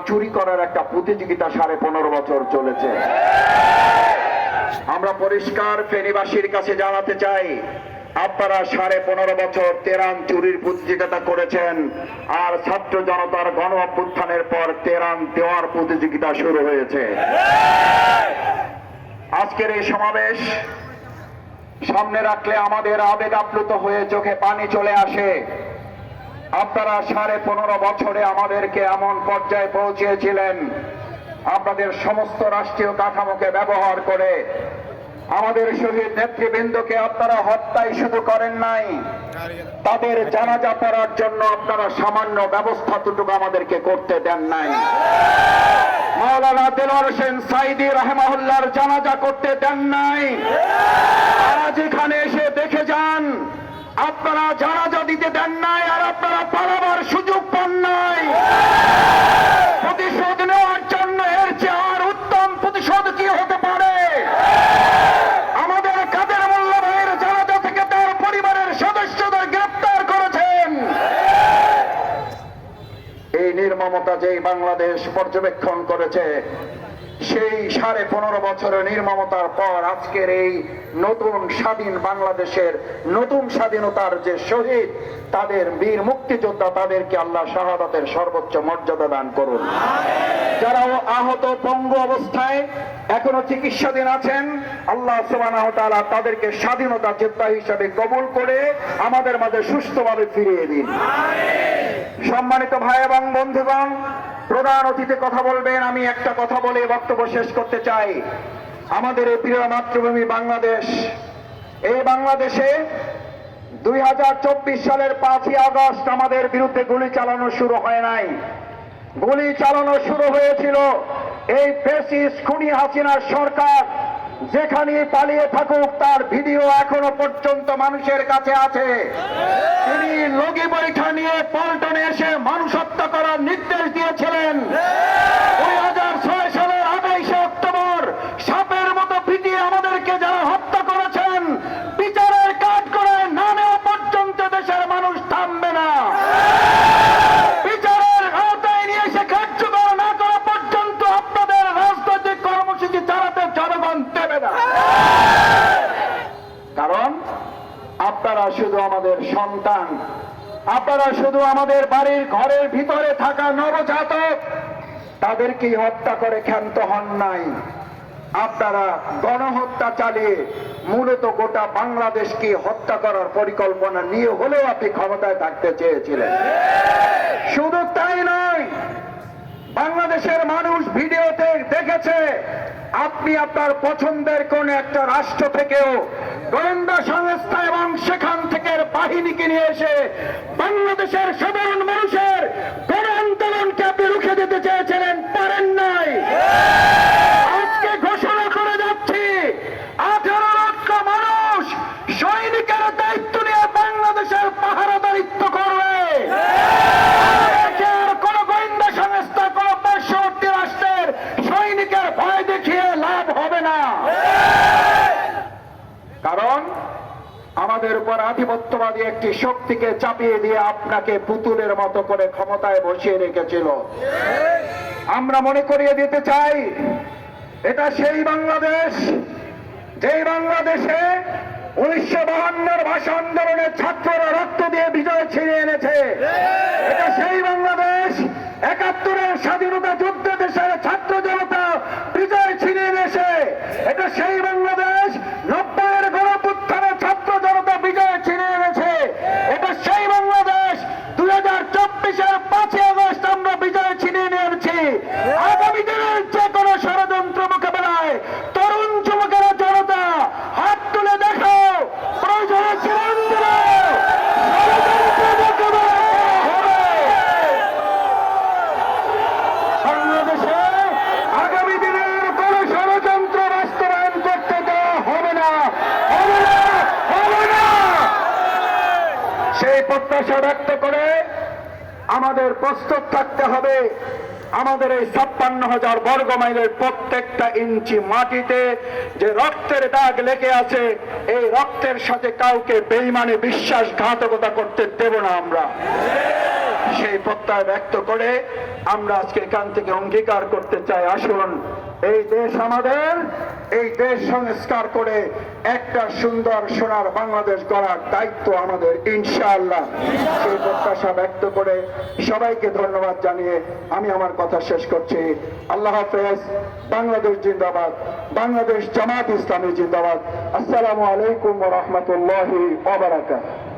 চুরি করার একটা প্রতিযোগিতা 15.5 বছর চলেছে। আমরা পরিষ্কার ফেনীবাসীর কাছে জানাতে চাই, আপনারা 15.5 বছর তেরান চুরির প্রতিযোগিতা করেছেন, আর ছাত্র জনতার গণ অভ্যুত্থানের পর তেরান দেওয়ার প্রতিযোগিতা শুরু হয়েছে। আজকের এই সমাবেশ সামনে রাখলে আমাদের আবেগ আপ্লুত হয়ে চোখে পানি চলে আসে। আপনারা 15.5 বছরে আমাদেরকে এমন পর্যায়ে পৌঁছেছিলেন, আপনাদের সমস্ত রাষ্ট্রীয় কাঠামোকে ব্যবহার করে আমাদের শহীদ নেতৃবৃন্দকে আপনারা হত্যাই শুধু করেন নাই, তাদের জানাজা পড়ার জন্য আপনারা সামান্য ব্যবস্থাটুকু আমাদেরকে করতে দেন নাই। মাওলানা দেলোয়ার হোসেন সাঈদী রাহিমাহুল্লাহর জানাজা করতে দেন নাই। আজ এখানে এসে দেখে যান, আপনারা জানাজা দিতে দেন নাই, আর আপনারা পালাবার সুযোগ পান নাই। প্রতিশোধ নেওয়ার জন্য এর চেয়ে আর উত্তম প্রতিশোধ কি হতে পারে? আমাদের কাদের মোল্লা ভাইয়ের জানাজা থেকে তার পরিবারের সদস্যদের গ্রেফতার করেছেন। এই নির্মমতা যেই বাংলাদেশ পর্যবেক্ষণ করেছে, সেই 15.5 বছরের নির্মমতার পর আজকের এই নতুন স্বাধীন বাংলাদেশের নতুন স্বাধীনতার যে শহীদ, তাদের বীর মুক্তিযোদ্ধা, তাদেরকে আল্লাহ শাহাদাতের সর্বোচ্চ মর্যাদা দান করুন। যারা আহত পঙ্গু অবস্থায় এখনো চিকিৎসাধীন আছেন, আল্লাহ সুবহানাহু ওয়া তাআলা তাদেরকে স্বাধীনতা যোদ্ধা হিসেবে কবুল করে আমাদের মাঝে সুস্থভাবে ফিরিয়ে দিন। সম্মানিত ভাই এবং বন্ধুগণ, প্রধান অতিথি কথা বলবেন, আমি একটা কথা বলে বক্তব্য শেষ করতে চাই। আমাদের এই প্রিয় মাতৃভূমি বাংলাদেশ, এই বাংলাদেশে 2024 সালের 5ই আগস্ট আমাদের বিরুদ্ধে গুলি চালানো শুরু হয় নাই। গুলি চালানো শুরু হয়েছিল এই ফ্যাসিস্ট খুনি হাসিনার সরকার। যেখানে পালিয়ে থাকুক, তার ভিডিও এখনো পর্যন্ত মানুষের কাছে আছে। তিনি লগি পরীক্ষা নিয়ে পল্টনে এসে মানুষ হত্যা করার নির্দেশ দিয়েছিলেন। 2006 সালের 28 অক্টোবর সাপের মতো পিটিয়ে আমাদেরকে যারা হত্যা করেছেন, বিচারের কাঠ করে না নেওয়া পর্যন্ত দেশের মানুষ থামবে না। বিচারের আওতায় নিয়ে এসে কার্যকর না করা পর্যন্ত আপনাদের রাজনৈতিক কর্মসূচি চালাতে জনগণ দেবে না। কারণ আপনারা শুধু আমাদের সন্তান, আপনারা শুধু আমাদের বাড়ির ঘরের ভিতরে থাকা নবজাতক, তাদেরকেই হত্যা করে ক্ষান্ত হন নাই। আপনারা গণহত্যা চালিয়ে মূলত গোটা বাংলাদেশকে হত্যা করার পরিকল্পনা নিয়ে হলেও আপনি ক্ষমতায় থাকতে চেয়েছিলেন। শুধু তাই নয়, বাংলাদেশের মানুষ ভিডিওতে দেখেছে আপনি আপনার পছন্দের কোন একটা রাষ্ট্র থেকেও গোয়েন্দা সংস্থা এবং সেখান থেকে বাহিনীকে নিয়ে এসে বাংলাদেশের সাধারণ মানুষের গণ আন্দোলনকে আপনি রুখে দিতে চেয়েছিলেন, পারেন নাই। আজকে ঘোষণা করে যাচ্ছি, 18 লক্ষ মানুষ সৈনিকের দায়িত্ব নিয়ে বাংলাদেশের পাহারাদারিত্ব করবে। কোন গোয়েন্দা সংস্থা, কোন পার্শ্ববর্তী রাষ্ট্রের সৈনিকের ভয় দেখিয়ে লাভ হবে না। কারণ আমাদের উপর আধিপত্যবাদী একটি শক্তিকে চাপিয়ে দিয়ে আপনাকে পুতুলের মতো করে ক্ষমতায় বসিয়ে রেখেছিল। আমরা মনে করিয়ে দিতে চাই, এটা সেই বাংলাদেশ, যেই বাংলাদেশে 1952 ভাষা আন্দোলনের ছাত্ররা রক্ত দিয়ে বিজয় ছিনিয়ে এনেছে। এটা সেই বাংলাদেশ, 71-এর স্বাধীনতা যুদ্ধে দেশের ছাত্র জনতা বিজয় ছিনিয়ে এনেছে। এটা সেই বাংলাদেশ, 90-এর গণঅভ্যুত্থানে ছাত্র জনতা বিজয় ছিনিয়ে এনেছে। এটা সেই বাংলাদেশ, 2024-এর 5ই আগস্ট আমরা বিজয় ছিনিয়ে নিয়েছি। আগামী দিনের যে কোনো ষড়যন্ত্র মোকাবেলায় তরুণ যুবকেরা, জনতা হাত তুলে দেখো, প্রয়োজনে জীবন দেব। বাংলাদেশে আগামী দিনের কোন ষড়যন্ত্র বাস্তবায়ন করতে দেওয়া হবে না, হবে না, হবে না। সেই প্রত্যাশা ব্যক্ত করে আমাদের প্রস্তুত থাকতে হবে। আমাদের এই 56,000 বর্গ মাইলের প্রত্যেকটা ইঞ্চি মাটিতে যে রক্তের দাগ লেগে আছে, এই রক্তের সাথে কাউকে বেঈমানে বিশ্বাসঘাতকতা করতে দেব না আমরা। সেই প্রত্যয় ব্যক্ত করে আমরা আজকে এখান থেকে অঙ্গীকার করতে চাই, আসুন এই দেশ আমাদের, এই দেশ সংস্কার করে একটা সুন্দর সোনার বাংলাদেশ গড়ার দায়িত্ব আমাদের ইনশাআল্লাহ। সেই প্রত্যাশা ব্যক্ত করে সবাইকে ধন্যবাদ জানিয়ে আমি আমার কথা শেষ করছি। আল্লাহ হাফেজ। বাংলাদেশ জিন্দাবাদ, বাংলাদেশ জামাত ইসলামী জিন্দাবাদ। আসসালামু আলাইকুম ওয়া রাহমাতুল্লাহি ওয়া বারাকাতুহু।